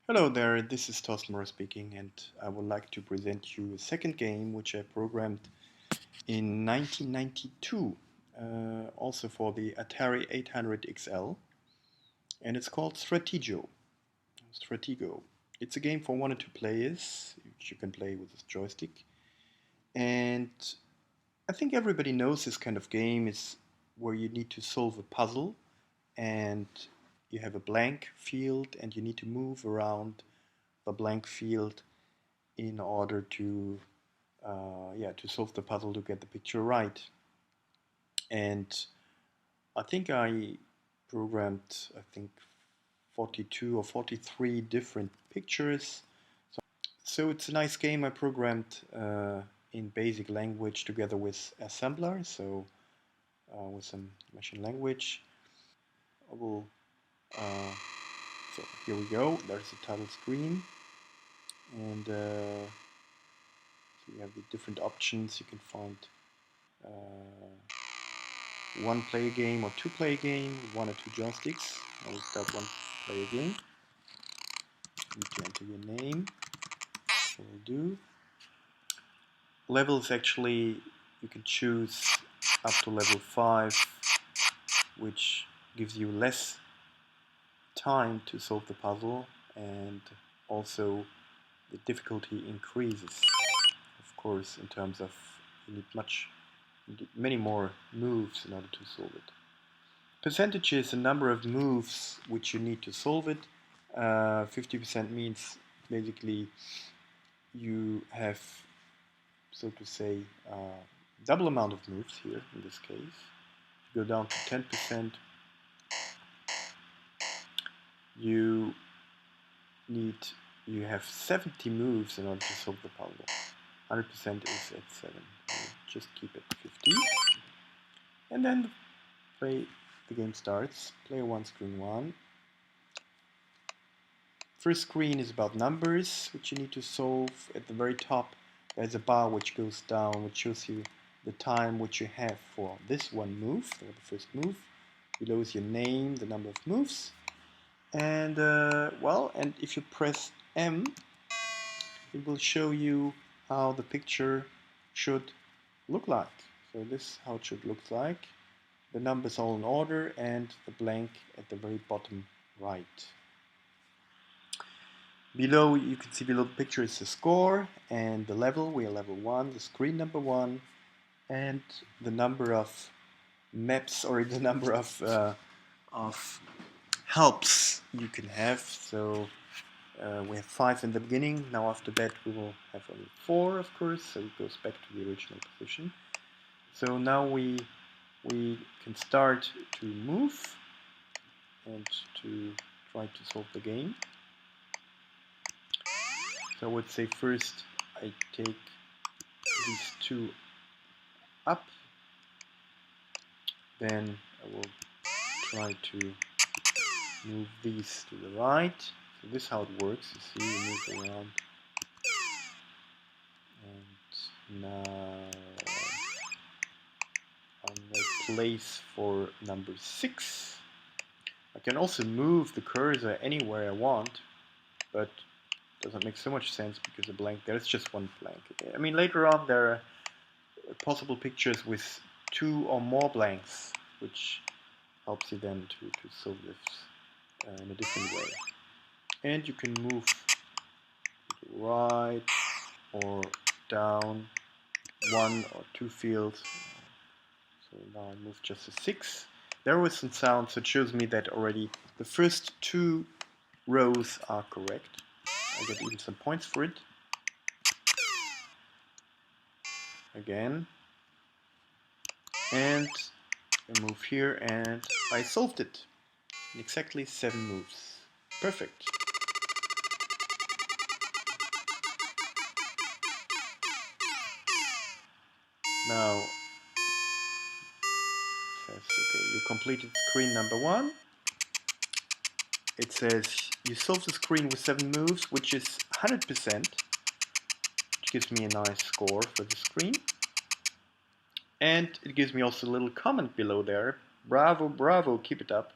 Hello there, this is Thorsten speaking, and I would like to present you a second game which I programmed in 1992, also for the Atari 800 XL, and it's called Stratego. Stratego. It's a game for 1 or 2 players, which you can play with a joystick, and I think everybody knows this kind of game is where you need to solve a puzzle, and you have a blank field, and you need to move around the blank field in order to to solve the puzzle to get the picture right. And I think I programmed 42 or 43 different pictures. So it's a nice game I programmed in basic language together with assembler, so with some machine language. I will so here we go. There's the title screen, and so you have the different options. You can find uh, one player game or two player game, 1 or 2 joysticks. I will start one player game. You need to enter your name. So we'll do. Levels actually you can choose up to level 5, which gives you less time to solve the puzzle, and also the difficulty increases. Of course, in terms of you need many more moves in order to solve it. Percentage is the number of moves which you need to solve it. 50% means basically you have, so to say, double amount of moves here in this case. Go down to 10%. You need you have 70 moves in order to solve the puzzle. 100% is at 7. Just keep it 50, and then the game starts. Player 1, screen 1. First screen is about numbers, which you need to solve. At the very top, there's a bar which goes down, which shows you the time which you have for this one move, the first move. Below is your name, the number of moves. And, and if you press M, it will show you how the picture should look like. So this is how it should look like. The numbers all in order, and the blank at the very bottom right. Below, you can see below the picture is the score and the level. We are level 1, the screen number 1, and the number of maps, or the number of helps you can have. So we have 5 in the beginning. Now after that we will have only 4, of course, so it goes back to the original position. So now we can start to move and to try to solve the game. So I would say first I take these 2 up, then I will try to move these to the right. So this is how it works. You see, you move around, and now I'll make place for number 6. I can also move the cursor anywhere I want, but it doesn't make so much sense because a blank there is just one blank. I mean, later on there are possible pictures with 2 or more blanks, which helps you then to solve this in a different way. And you can move to the right or down 1 or 2 fields. So now I move just a 6. There was some sound, so it shows me that already the first 2 rows are correct. I get even some points for it. Again. And I move here, and I solved it in exactly 7 moves. Perfect. Now it says, okay, you completed screen number 1. It says you solved the screen with 7 moves, which is 100%, which gives me a nice score for the screen. And it gives me also a little comment below there. Bravo, bravo, keep it up.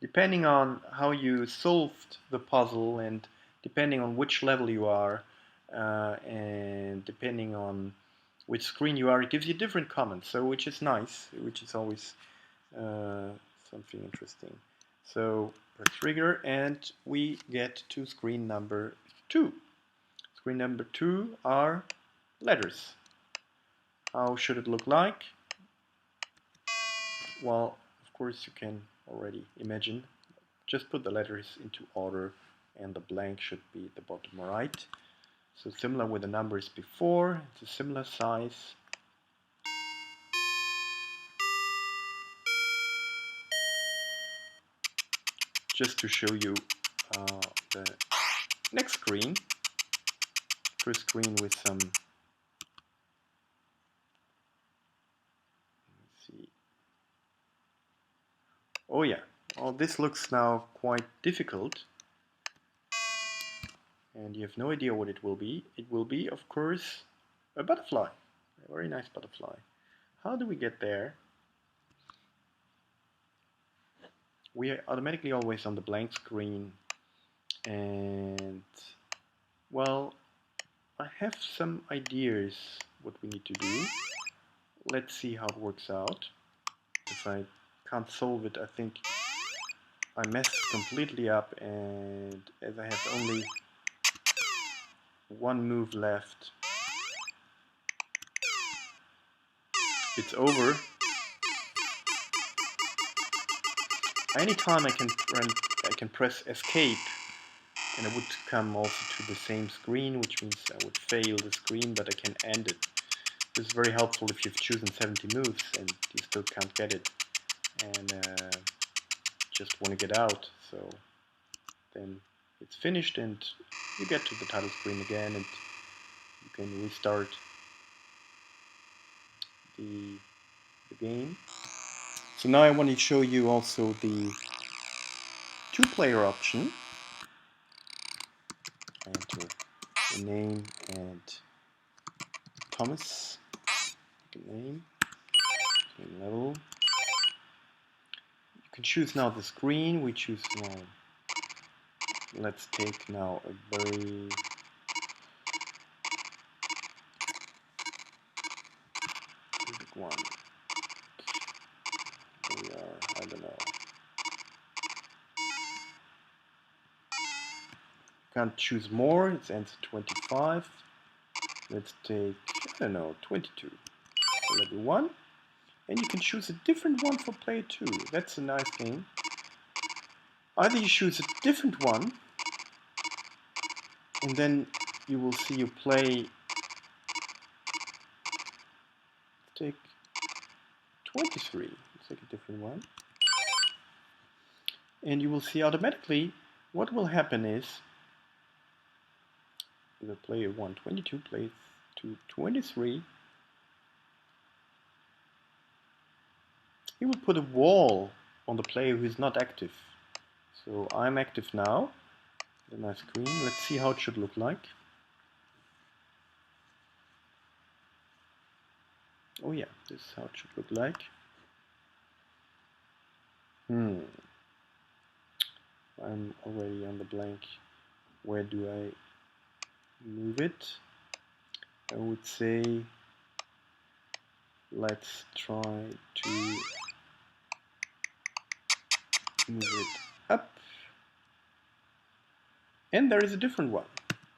Depending on how you solved the puzzle and depending on which level you are and depending on which screen you are, it gives you different comments, so which is nice, which is always something interesting. So press trigger and we get to screen number 2. Screen number 2 are letters. How should it look like? Well, of course you can already imagine. Just put the letters into order and the blank should be at the bottom right. So similar with the numbers before, it's a similar size. Just to show you the next screen, first screen with some, let's see. Oh yeah, well this looks now quite difficult and you have no idea what it will be. It will be, of course, a butterfly, a very nice butterfly. How do we get there? We are automatically always on the blank screen and, well, I have some ideas what we need to do. Let's see how it works out. If I can't solve it, I think I messed completely up, and as I have only one move left, it's over. Anytime I can press escape and I would come also to the same screen, which means I would fail the screen, but I can end it. This is very helpful if you've chosen 70 moves and you still can't get it and just want to get out. So then it's finished and you get to the title screen again and you can restart the game. So now I want to show you also the two-player option. Enter the name and Thomas, name, level. You can choose now the screen. We choose now. Let's take now a very big one. We are, I don't know. Can't choose more. It's ends 25. Let's take, I don't know, 22. So level 1. And you can choose a different one for player 2. That's a nice thing. Either you choose a different one, and then you will see you play. Take 23. Let's take a different one. And you will see automatically what will happen is the player 1, 22 plays to 23. He will put a wall on the player who is not active. So I'm active now. The nice screen. Let's see how it should look like. Oh yeah, this is how it should look like. I'm already on the blank. Where do I move it? I would say let's try to move it up. And there is a different one.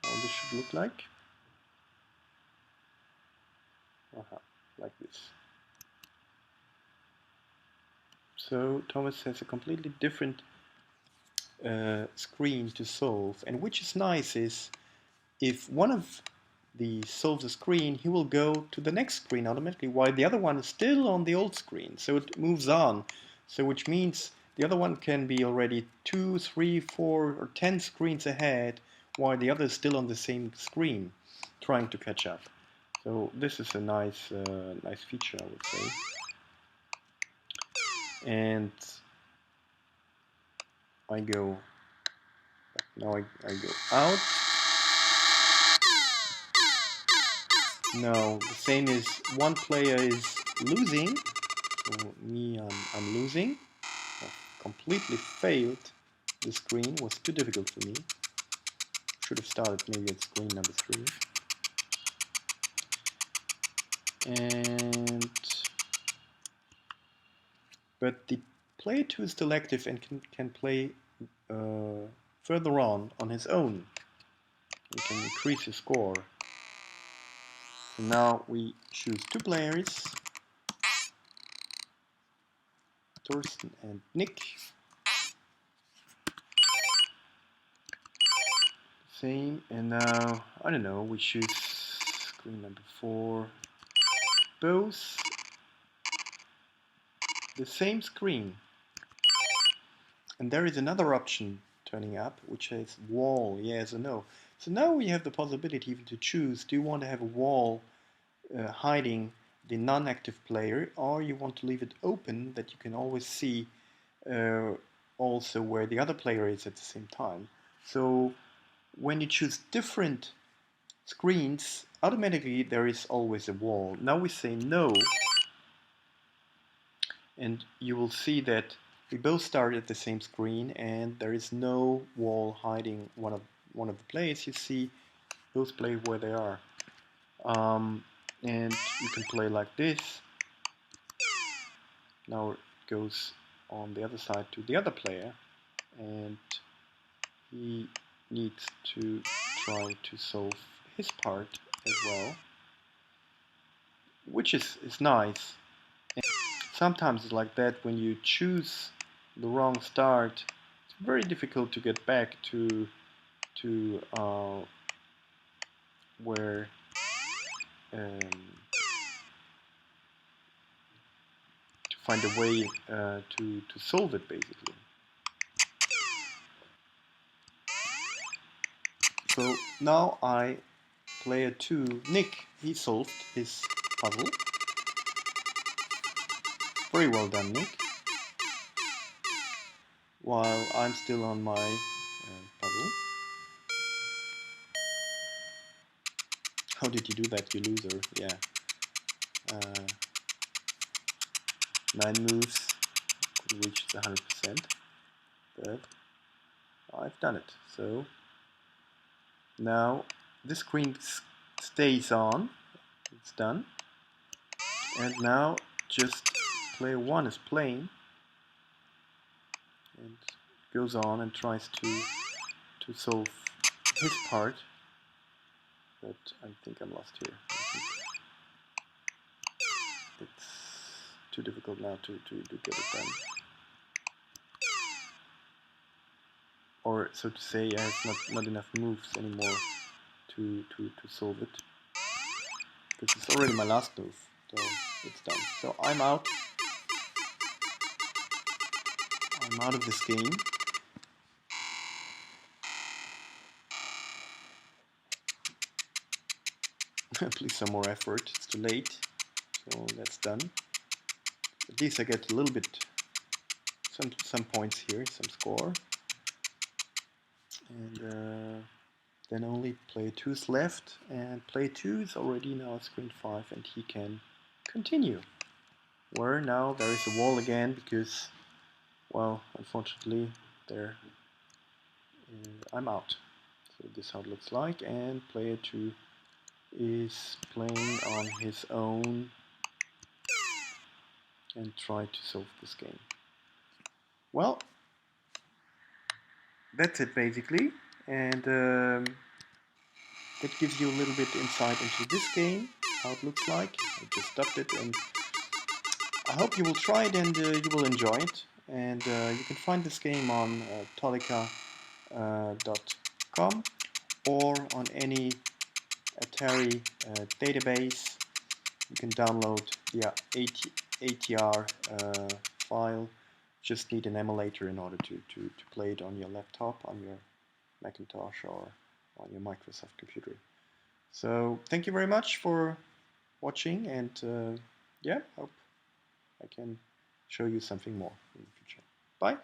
How this should look like. Like this. So Thomas has a completely different screen to solve, and which is nice is if one of the solves a screen, he will go to the next screen automatically while the other one is still on the old screen, so it moves on. So which means the other one can be already 2, 3, 4 or 10 screens ahead while the other is still on the same screen trying to catch up. So this is a nice nice feature, I would say. And I go, now I go out. No, the same is one player is losing, so me, I'm losing. I've completely failed the screen, was too difficult for me. should have started maybe at screen number 3. But the player 2 is still active and can play further on his own. He can increase his score. So now we choose 2 players, Thorsten and Nick. Same, and now, I don't know, we choose screen number 4. Both the same screen. And there is another option turning up, which is wall, yes or no. So now we have the possibility even to choose, do you want to have a wall hiding the non-active player, or you want to leave it open that you can always see also where the other player is at the same time. So when you choose different screens, automatically there is always a wall. Now we say no, and you will see that we both start at the same screen and there is no wall hiding one of the players. You see both play where they are. And you can play like this. Now it goes on the other side to the other player, and he needs to try to solve his part as well, which is nice. And sometimes it's like that when you choose the wrong start. It's very difficult to get back to where to find a way to solve it, basically. So now player 2, Nick, he solved his puzzle. Very well done, Nick. While I'm still on my puzzle. How did you do that, you loser? Yeah. 9 moves, could reach the 100%, but I've done it. So now this screen stays on, it's done, and now just player 1 is playing and goes on and tries to solve his part, but I think I'm lost here. It's too difficult now to get it done. Or so to say, I have not enough moves anymore to solve it. Because it's already my last move, so it's done. So I'm out. I'm out of this game. Please some more effort, it's too late. So that's done. At least I get a little bit, some points here, some score. And then only player 2 is left, and player 2 is already now at screen 5 and he can continue. Where now there is a wall again because, well, unfortunately there I'm out. So this is how it looks like, and player 2 is playing on his own and try to solve this game. Well, that's it basically, and that gives you a little bit insight into this game, how it looks like. I just stopped it, and I hope you will try it and you will enjoy it. And you can find this game on tolica.com or on any Atari database. You can download the ATR file. Just need an emulator in order to play it on your laptop, on your Macintosh, or on your Microsoft computer. So thank you very much for watching, and yeah, hope I can show you something more in the future. Bye!